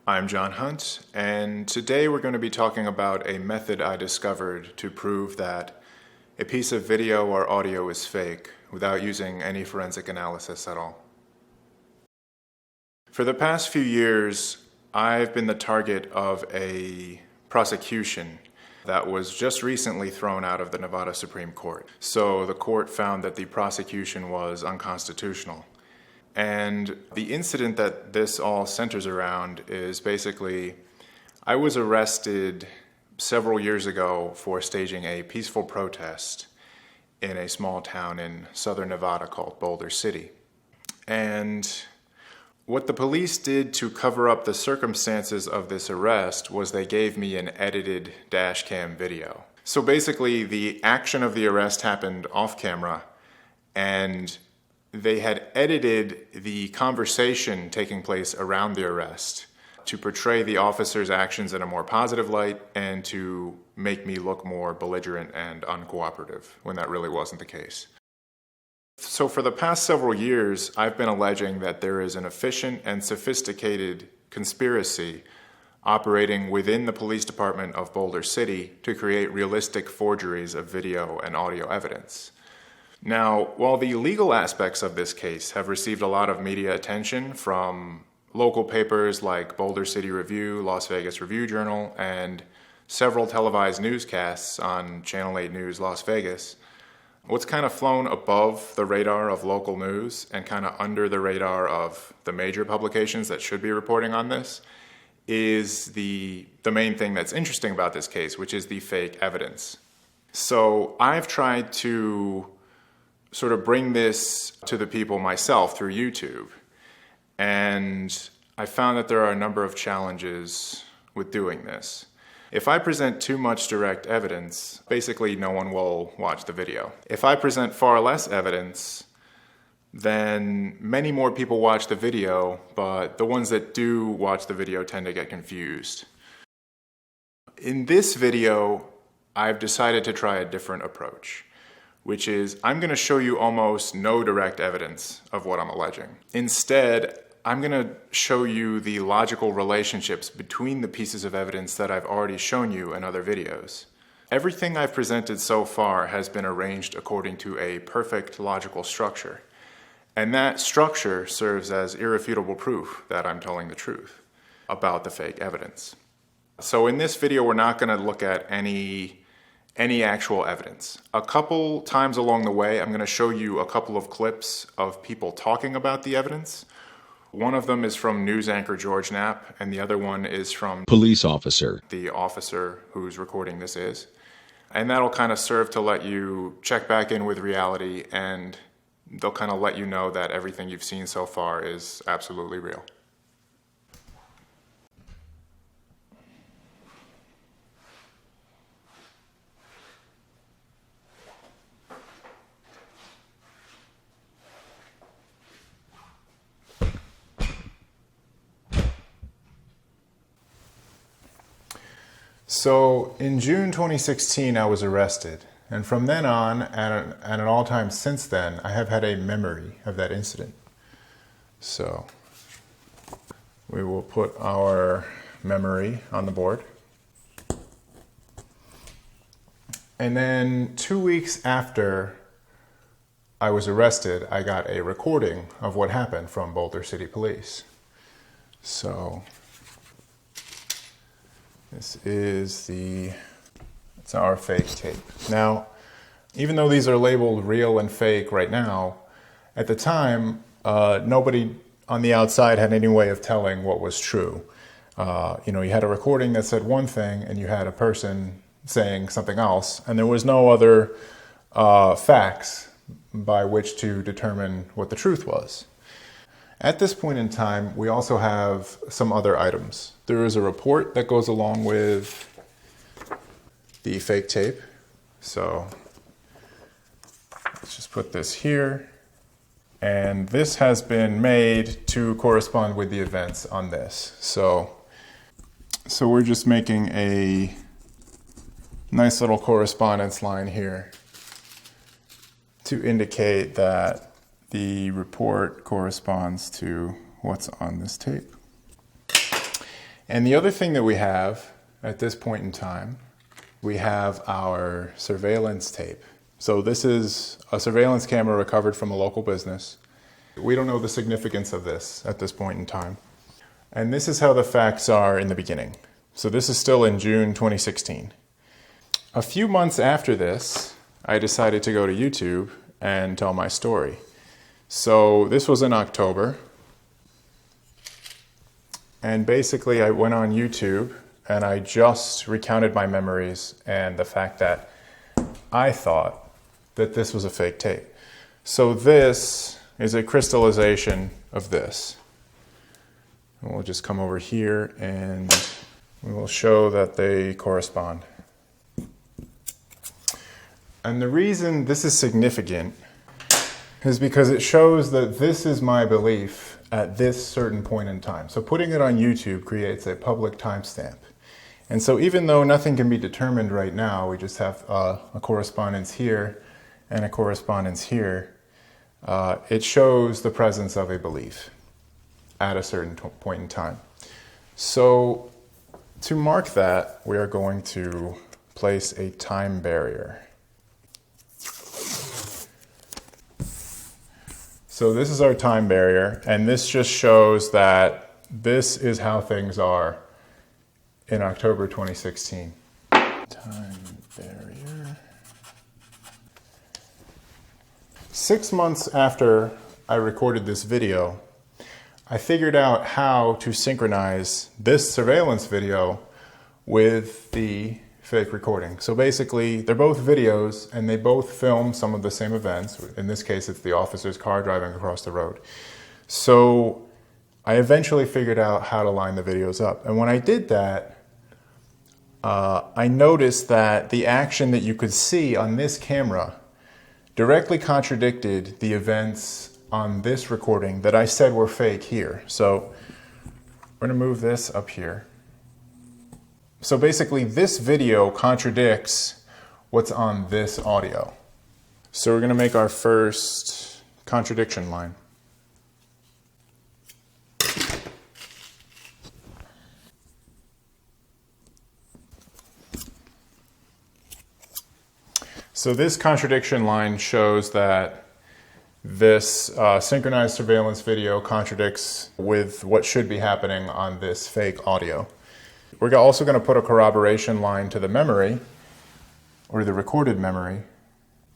I'm John Hunt, and today we're going to be talking about a method I discovered to prove that a piece of video or audio is fake without using any forensic analysis at all. For the past few years, I've been the target of a prosecution that was just recently thrown out of the Nevada Supreme Court. So the court found that the prosecution was unconstitutional. And the incident that this all centers around is basically, I was arrested several years ago for staging a peaceful protest in a small town in southern Nevada called Boulder City. And what the police did to cover up the circumstances of this arrest was they gave me an edited dash cam video. So basically, the action of the arrest happened off camera, and they had edited the conversation taking place around the arrest to portray the officer's actions in a more positive light and to make me look more belligerent and uncooperative, when that really wasn't the case. So for the past several years, I've been alleging that there is an efficient and sophisticated conspiracy operating within the police department of Boulder City to create realistic forgeries of video and audio evidence. Now, while the legal aspects of this case have received a lot of media attention from local papers like Boulder City Review, Las Vegas Review-Journal, and several televised newscasts on Channel 8 News Las Vegas, what's kind of flown above the radar of local news and kind of under the radar of the major publications that should be reporting on this is the main thing that's interesting about this case, which is the fake evidence. So I've tried to sort of bring this to the people myself through YouTube. And I found that there are a number of challenges with doing this. If I present too much direct evidence, basically no one will watch the video. If I present far less evidence, then many more people watch the video, but the ones that do watch the video tend to get confused. In this video, I've decided to try a different approach, which is I'm going to show you almost no direct evidence of what I'm alleging. Instead, I'm going to show you the logical relationships between the pieces of evidence that I've already shown you in other videos. Everything I've presented so far has been arranged according to a perfect logical structure, and that structure serves as irrefutable proof that I'm telling the truth about the fake evidence. So in this video, we're not going to look at any actual evidence. A couple times along the way, I'm going to show you a couple of clips of people talking about the evidence. One of them is from news anchor George Knapp, and the other one is from police officer, the officer whose recording this is. And that'll kind of serve to let you check back in with reality, and they'll kind of let you know that everything you've seen so far is absolutely real. So in June 2016, I was arrested. And from then on, and at all times since then, I have had a memory of that incident. So we will put our memory on the board. And then 2 weeks after I was arrested, I got a recording of what happened from Boulder City Police. So this is it's our fake tape. Now, even though these are labeled real and fake right now, at the time, nobody on the outside had any way of telling what was true. You had a recording that said one thing, and you had a person saying something else, and there was no other facts by which to determine what the truth was. At this point in time, we also have some other items. There is a report that goes along with the fake tape. So let's just put this here. And this has been made to correspond with the events on this. So we're just making a nice little correspondence line here to indicate that the report corresponds to what's on this tape. And the other thing that we have at this point in time, we have our surveillance tape. So this is a surveillance camera recovered from a local business. We don't know the significance of this at this point in time. And this is how the facts are in the beginning. So this is still in June 2016. A few months after this, I decided to go to YouTube and tell my story. So this was in October. And basically I went on YouTube and I just recounted my memories and the fact that I thought that this was a fake tape. So this is a crystallization of this. And we'll just come over here and we will show that they correspond. And the reason this is significant is because it shows that this is my belief at this certain point in time. So putting it on YouTube creates a public timestamp. And so even though nothing can be determined right now, we just have a correspondence here and a correspondence here, it shows the presence of a belief at a certain point in time. So to mark that, we are going to place a time barrier. So this is our time barrier, and this just shows that this is how things are in October 2016. Time barrier. 6 months after I recorded this video, I figured out how to synchronize this surveillance video with the fake recording. So basically, they're both videos and they both film some of the same events. In this case, it's the officer's car driving across the road. So I eventually figured out how to line the videos up. And when I did that, I noticed that the action that you could see on this camera directly contradicted the events on this recording that I said were fake here. So we're going to move this up here. So basically this video contradicts what's on this audio. So we're going to make our first contradiction line. So this contradiction line shows that this synchronized surveillance video contradicts with what should be happening on this fake audio. We're also going to put a corroboration line to the memory, or the recorded memory,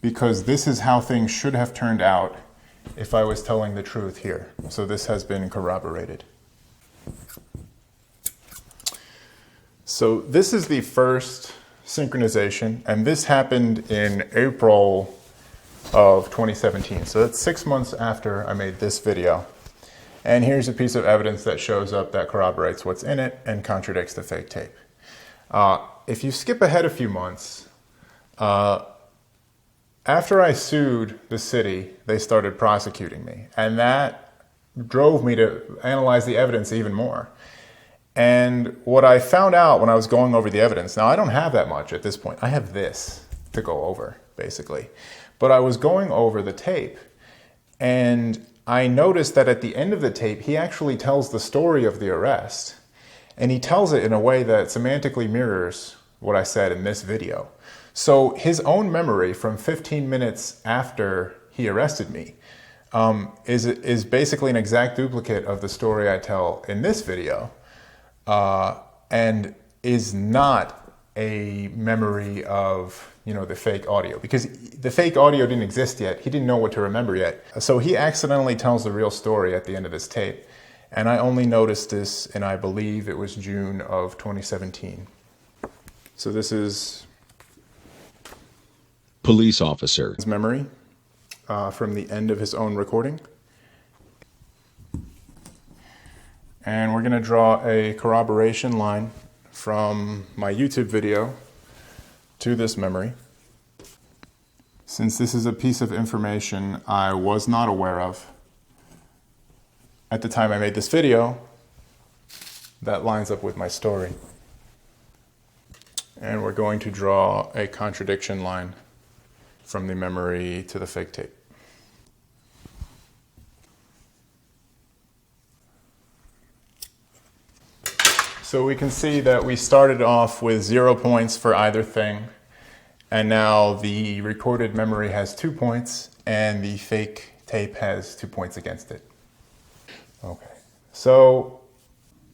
because this is how things should have turned out if I was telling the truth here. So this has been corroborated. So this is the first synchronization, and this happened in April of 2017. So that's 6 months after I made this video. And here's a piece of evidence that shows up that corroborates what's in it and contradicts the fake tape. If you skip ahead a few months, after I sued the city, they started prosecuting me. And that drove me to analyze the evidence even more. And what I found out when I was going over the evidence, now I don't have that much at this point. I have this to go over, basically. But I was going over the tape, and I noticed that at the end of the tape, he actually tells the story of the arrest. And he tells it in a way that semantically mirrors what I said in this video. So his own memory from 15 minutes after he arrested me is basically an exact duplicate of the story I tell in this video. And is not a memory of, the fake audio, because the fake audio didn't exist yet. He didn't know what to remember yet. So he accidentally tells the real story at the end of this tape. And I only noticed this in, I believe it was June of 2017. So this is police officer. His memory from the end of his own recording. And we're going to draw a corroboration line from my YouTube video to this memory. Since this is a piece of information I was not aware of at the time I made this video, that lines up with my story. And we're going to draw a contradiction line from the memory to the fake tape. So So we can see that we started off with 0 points for either thing, and now the recorded memory has 2 points and the fake tape has 2 points against it. Okay, so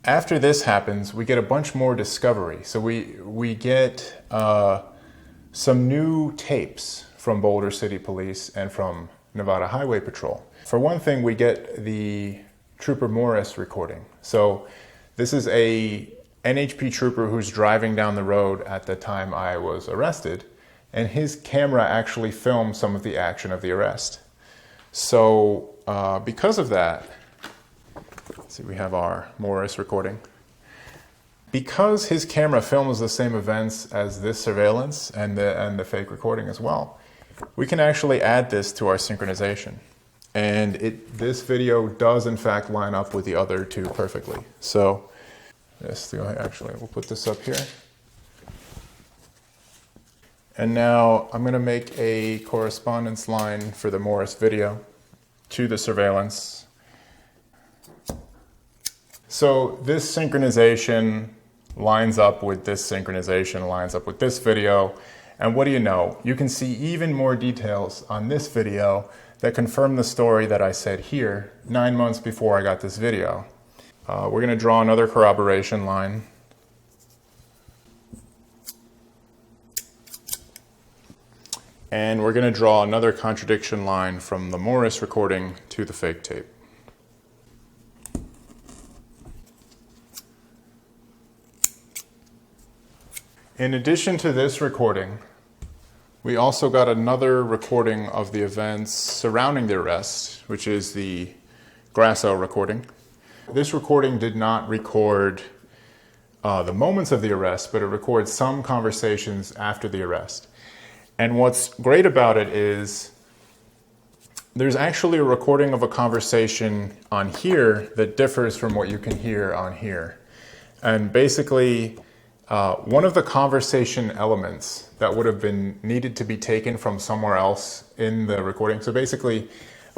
after this happens, we get a bunch more discovery. So we get some new tapes from Boulder City Police and from Nevada Highway Patrol. For one thing, we get the Trooper Morris recording. So this is a NHP trooper who's driving down the road at the time I was arrested, and his camera actually filmed some of the action of the arrest. So because of that, let's see, we have our Morris recording. Because his camera films the same events as this surveillance and the fake recording as well, we can actually add this to our synchronization. And this video does in fact line up with the other two perfectly. So actually, we'll put this up here. And now I'm going to make a correspondence line for the Morris video to the surveillance. So this synchronization lines up with this synchronization, lines up with this video. And what do you know? You can see even more details on this video that confirm the story that I said here 9 months before I got this video. We're going to draw another corroboration line. And we're going to draw another contradiction line from the Morris recording to the fake tape. In addition to this recording, we also got another recording of the events surrounding the arrest, which is the Grasso recording. This recording did not record the moments of the arrest, but it records some conversations after the arrest. And what's great about it is there's actually a recording of a conversation on here that differs from what you can hear on here. And basically, one of the conversation elements that would have been needed to be taken from somewhere else in the recording. So basically,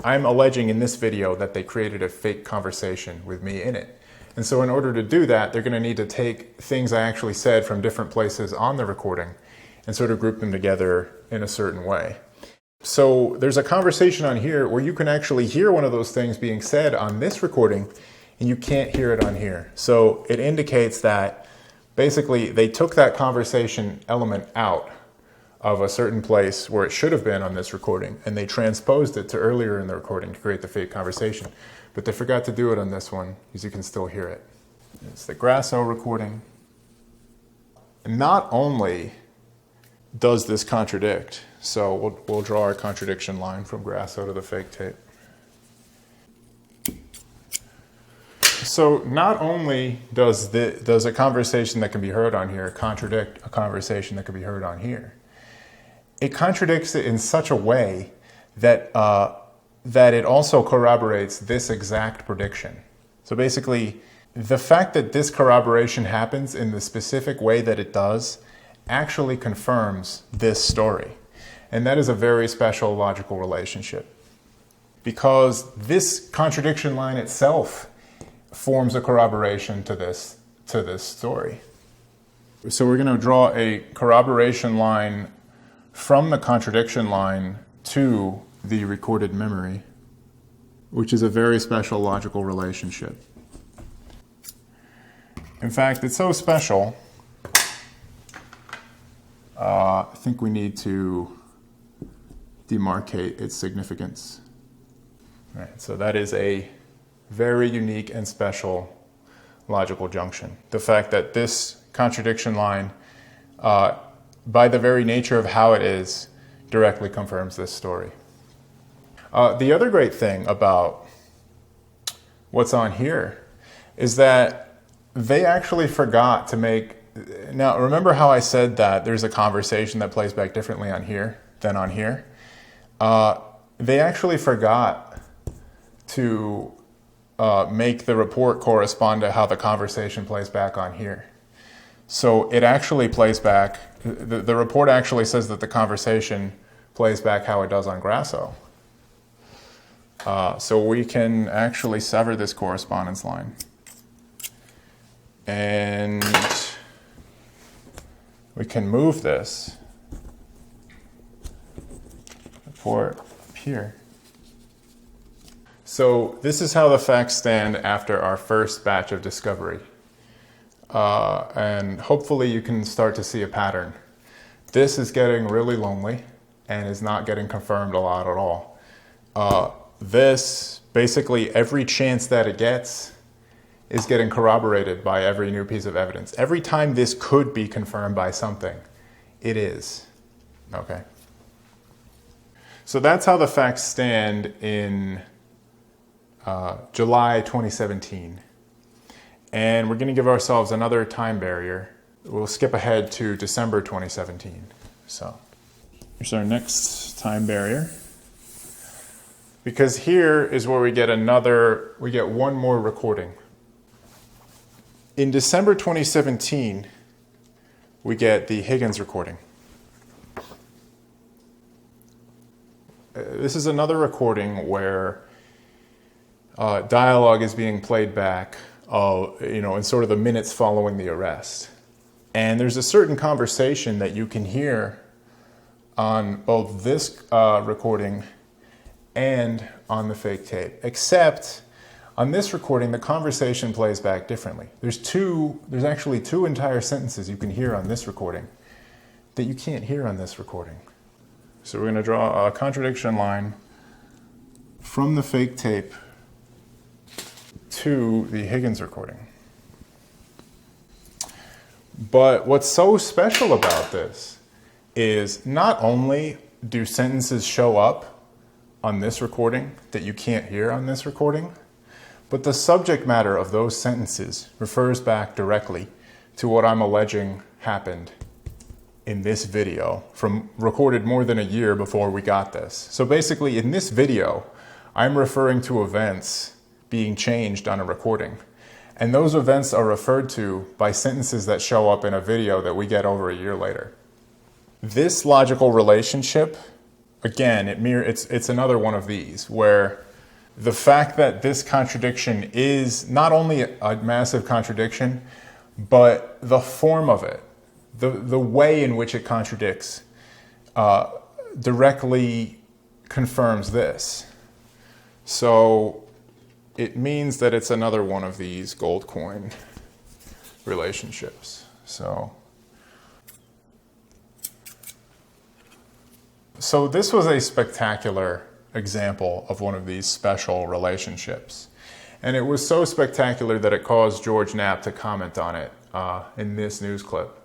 I'm alleging in this video that they created a fake conversation with me in it. And so in order to do that, they're going to need to take things I actually said from different places on the recording and sort of group them together in a certain way. So there's a conversation on here where you can actually hear one of those things being said on this recording, and you can't hear it on here. So it indicates that basically they took that conversation element out of a certain place where it should have been on this recording, and they transposed it to earlier in the recording to create the fake conversation. But they forgot to do it on this one, because you can still hear it. It's the Grasso recording. Not only does this contradict, so we'll draw our contradiction line from Grasso to the fake tape. So not only does a conversation that can be heard on here contradict a conversation that can be heard on here, it contradicts it in such a way that that it also corroborates this exact prediction. So basically, the fact that this corroboration happens in the specific way that it does actually confirms this story. And that is a very special logical relationship, because this contradiction line itself forms a corroboration to this story. So we're going to draw a corroboration line from the contradiction line to the recorded memory, which is a very special logical relationship. In fact, it's so special, I think we need to demarcate its significance. All right, so that is a very unique and special logical junction. The fact that this contradiction line, by the very nature of how it is, directly confirms this story. The other great thing about what's on here is that they actually forgot to make... Now, remember how I said that there's a conversation that plays back differently on here than on here? They actually forgot to make the report correspond to how the conversation plays back on here. So it actually plays back... The report actually says that the conversation plays back how it does on Grasso. So we can actually sever this correspondence line. And we can move this port up here. So this is how the facts stand after our first batch of discovery. And hopefully you can start to see a pattern. This is getting really lonely and is not getting confirmed a lot at all. This, basically every chance that it gets, is getting corroborated by every new piece of evidence. Every time this could be confirmed by something, it is. Okay. So that's how the facts stand in July 2017. And we're going to give ourselves another time barrier. We'll skip ahead to December 2017. So here's our next time barrier. Because here is where we get one more recording. In December 2017, we get the Higgins recording. This is another recording where dialogue is being played back, in sort of the minutes following the arrest. And there's a certain conversation that you can hear on both this recording and on the fake tape, except on this recording, the conversation plays back differently. There's actually two entire sentences you can hear on this recording that you can't hear on this recording. So we're going to draw a contradiction line from the fake tape to the Higgins recording. But what's so special about this is not only do sentences show up on this recording that you can't hear on this recording, but the subject matter of those sentences refers back directly to what I'm alleging happened in this video, recorded more than a year before we got this. So basically, in this video, I'm referring to events being changed on a recording. And those events are referred to by sentences that show up in a video that we get over a year later. This logical relationship, again, it's another one of these, where the fact that this contradiction is not only a massive contradiction, but the form of it, the way in which it contradicts, directly confirms this. So it means that it's another one of these gold coin relationships. So this was a spectacular example of one of these special relationships. And it was so spectacular that it caused George Knapp to comment on it in this news clip.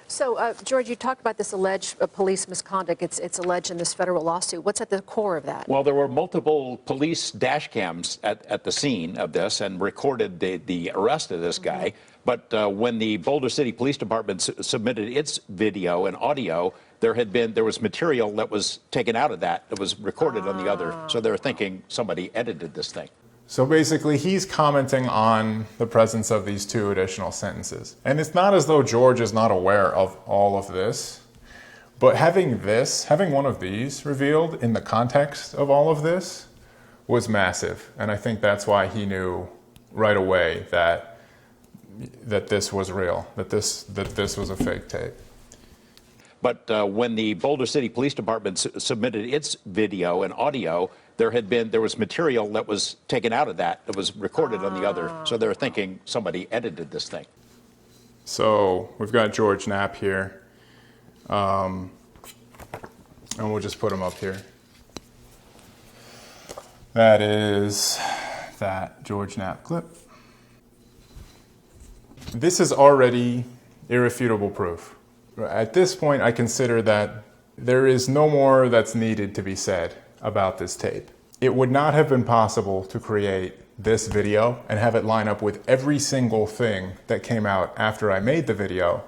So, George, you talked about this alleged police misconduct. It's alleged in this federal lawsuit. What's at the core of that? Well, there were multiple police dash cams at the scene of this and recorded the arrest of this guy. But when the Boulder City Police Department submitted its video and audio, there was material that was taken out of that was recorded on the other. So they're thinking somebody edited this thing. So basically, he's commenting on the presence of these two additional sentences. And it's not as though George is not aware of all of this, but having one of these revealed in the context of all of this was massive. And I think that's why he knew right away that this was real, that this was a fake tape. But when the Boulder City Police Department submitted its video and audio, there was material that was taken out of that was recorded on the other. So they're thinking somebody edited this thing. So we've got George Knapp here, and we'll just put him up here. That is that George Knapp clip. This is already irrefutable proof. At this point, I consider that there is no more that's needed to be said about this tape. It would not have been possible to create this video and have it line up with every single thing that came out after I made the video,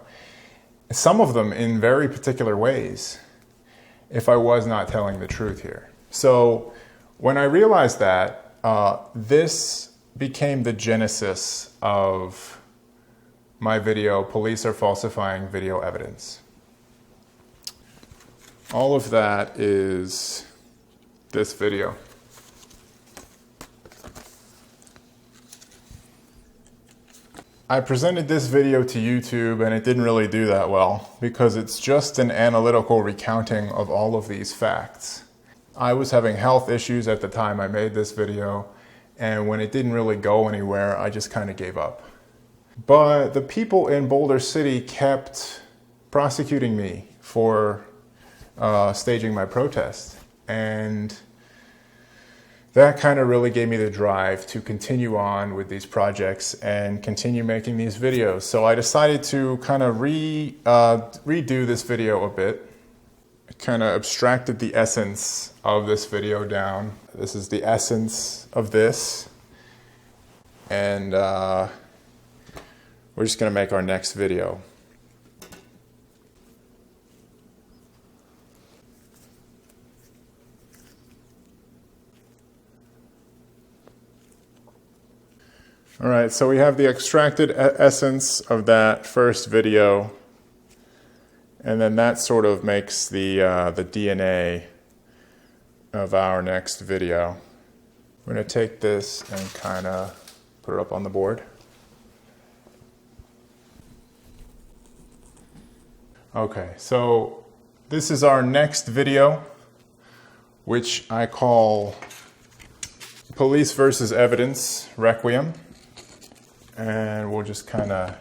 some of them in very particular ways, if I was not telling the truth here. So when I realized that, this became the genesis of my video, Police Are Falsifying Video Evidence. All of that is this video. I presented this video to YouTube and it didn't really do that well because it's just an analytical recounting of all of these facts. I was having health issues at the time I made this video, and when it didn't really go anywhere, I just kind of gave up. But the people in Boulder City kept prosecuting me for staging my protest, and that kind of really gave me the drive to continue on with these projects and continue making these videos. So I decided to kind of redo this video a bit. I kind of abstracted the essence of this video down. This is the essence of this. And we're just going to make our next video. All right, so we have the extracted essence of that first video, and then that sort of makes the DNA of our next video. We're going to take this and kind of put it up on the board. Okay, so this is our next video, which I call Police versus Evidence, REQUIEM. And we'll just kind of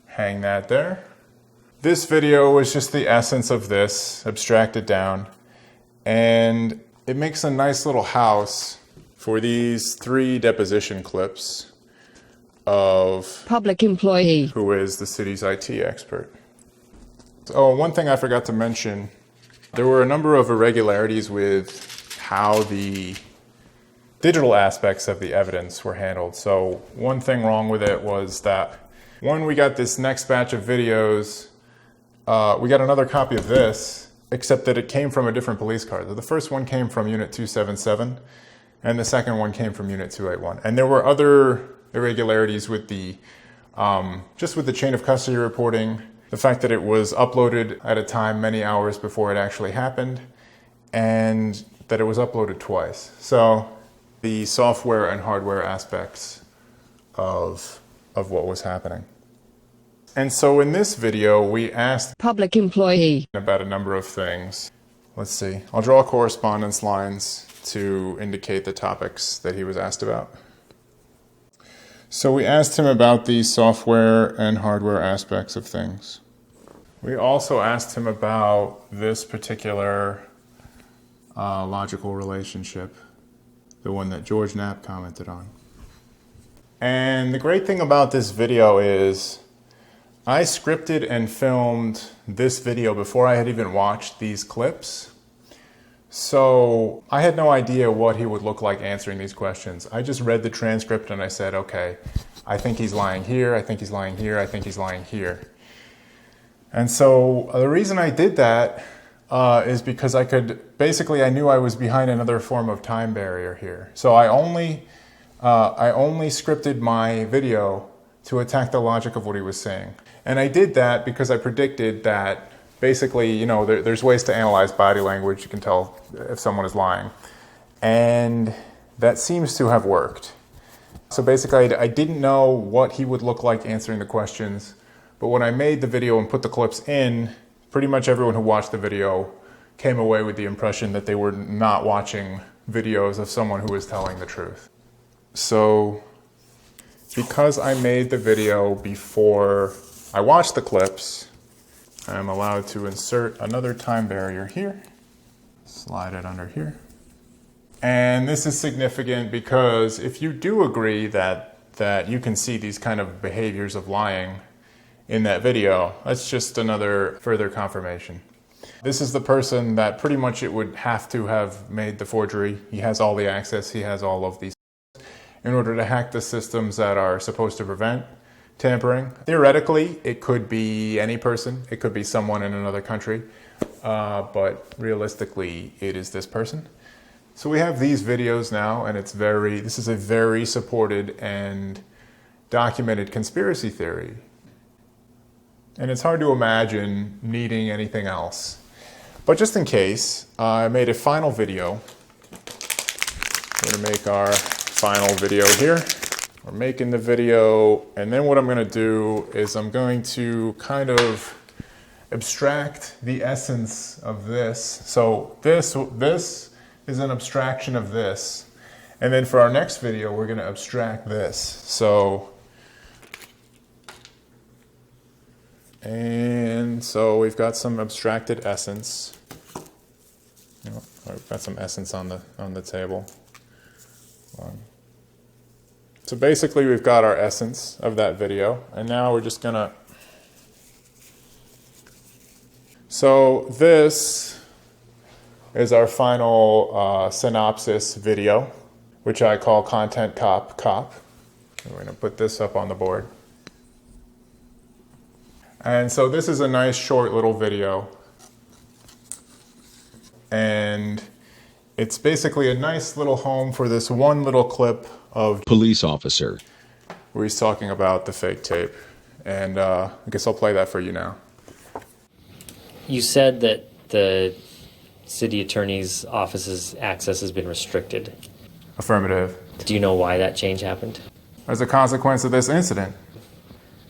hang that there. This video was just the essence of this, abstracted down. And it makes a nice little house for these 3 deposition clips of public employee who is the city's IT expert. Oh, one thing I forgot to mention, there were a number of irregularities with how the digital aspects of the evidence were handled. So one thing wrong with it was that when we got this next batch of videos, we got another copy of this, except that it came from a different police car. The first one came from Unit 277, and the second one came from Unit 281. And there were other irregularities with the, just with the chain of custody reporting, the fact that it was uploaded at a time many hours before it actually happened, and that it was uploaded twice. So the software and hardware aspects of what was happening. And so in this video, we asked public employee about a number of things. Let's see, I'll draw correspondence lines to indicate the topics that he was asked about. So we asked him about the software and hardware aspects of things. We also asked him about this particular logical relationship, the one that George Knapp commented on. And the great thing about this video is I scripted and filmed this video before I had even watched these clips. So I had no idea what he would look like answering these questions. I just read the transcript and I said, okay, I think he's lying here, I think he's lying here, I think he's lying here. And so the reason I did that is because I knew I was behind another form of time barrier here. So I only scripted my video to attack the logic of what he was saying. And I did that because I predicted that basically, you know, there's ways to analyze body language. You can tell if someone is lying. And that seems to have worked. So basically, I didn't know what he would look like answering the questions. But when I made the video and put the clips in, pretty much everyone who watched the video came away with the impression that they were not watching videos of someone who was telling the truth. So because I made the video before I watched the clips, I'm allowed to insert another time barrier here, slide it under here. And this is significant because if you do agree that you can see these kind of behaviors of lying in that video, that's just another further confirmation. This is the person that pretty much it would have to have made the forgery. He has all the access, he has all of these in order to hack the systems that are supposed to prevent tampering. Theoretically, it could be any person, it could be someone in another country, but realistically, it is this person. So we have these videos now, and this is a very supported and documented conspiracy theory. And it's hard to imagine needing anything else. But just in case, I made a final video. We're going to make our final video here. We're making the video, and then what I'm going to do is I'm going to kind of abstract the essence of this. So this is an abstraction of this. And then for our next video, we're going to abstract this. So we've got some abstracted essence. I've got some essence on the table. So basically we've got our essence of that video, and now we're just gonna... So this is our final synopsis video, which I call Content Cop. And we're gonna put this up on the board. And so this is a nice short little video. And it's basically a nice little home for this one little clip of police officer where he's talking about the fake tape. And I guess I'll play that for you now. You said that the city attorney's office's access has been restricted. Affirmative. Do you know why that change happened? As a consequence of this incident.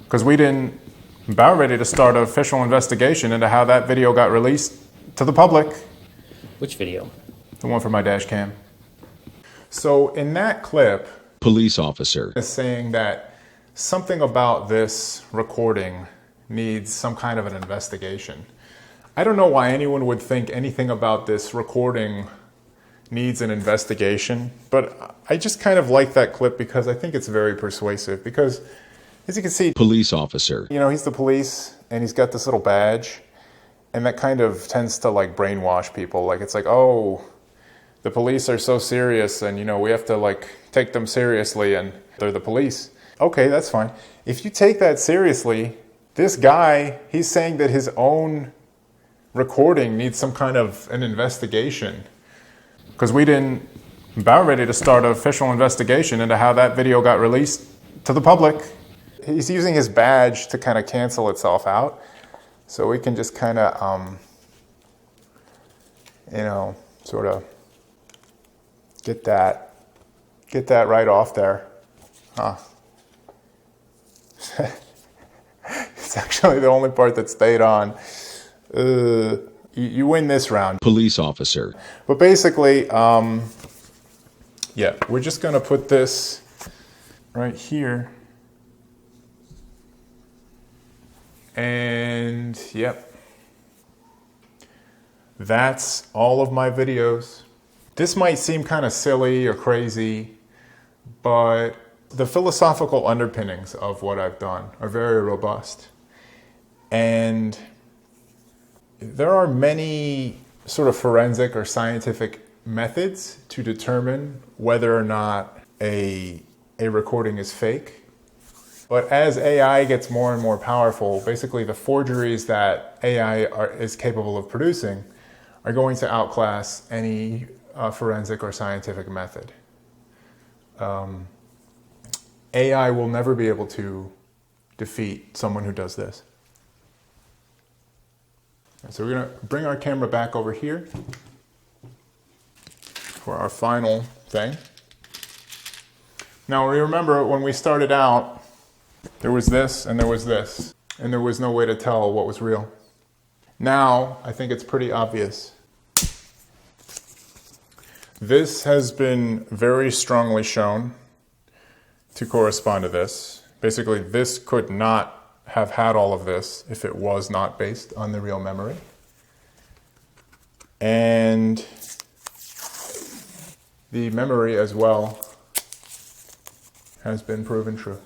Because we didn't about ready to start an official investigation into how that video got released to the public. Which video? The one from my dash cam. So in that clip, police officer is saying that something about this recording needs some kind of an investigation. I don't know why anyone would think anything about this recording needs an investigation, but I just kind of like that clip because I think it's very persuasive. Because as you can see, police officer, you know, he's the police and he's got this little badge, and that kind of tends to like brainwash people. Like it's like, oh, the police are so serious and, you know, we have to like take them seriously and they're the police. Okay, that's fine. If you take that seriously, this guy, he's saying that his own recording needs some kind of an investigation. Because we didn't about ready to start an official investigation into how that video got released to the public. He's using his badge to kind of cancel itself out. So we can just kind of, you know, sort of get that right off there. Huh. It's actually the only part that stayed on. You win this round. police officer, But basically, yeah, we're just going to put this right here. And yep, that's all of my videos. This might seem kind of silly or crazy, but the philosophical underpinnings of what I've done are very robust. And there are many sort of forensic or scientific methods to determine whether or not a recording is fake. But as AI gets more and more powerful, basically the forgeries that AI is capable of producing are going to outclass any forensic or scientific method. AI will never be able to defeat someone who does this. So we're going to bring our camera back over here for our final thing. Now remember, when we started out, there was this and there was this, and there was no way to tell what was real. Now, I think it's pretty obvious. This has been very strongly shown to correspond to this. Basically, this could not have had all of this if it was not based on the real memory. And the memory as well has been proven true.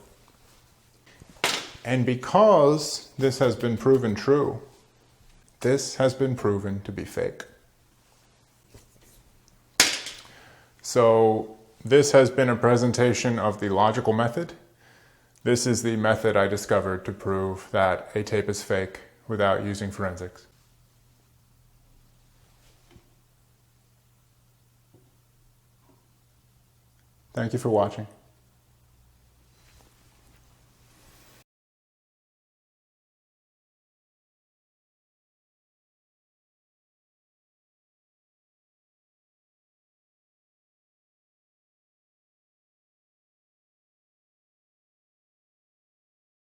And because this has been proven true, this has been proven to be fake. So this has been a presentation of the logical method. This is the method I discovered to prove that a tape is fake without using forensics. Thank you for watching.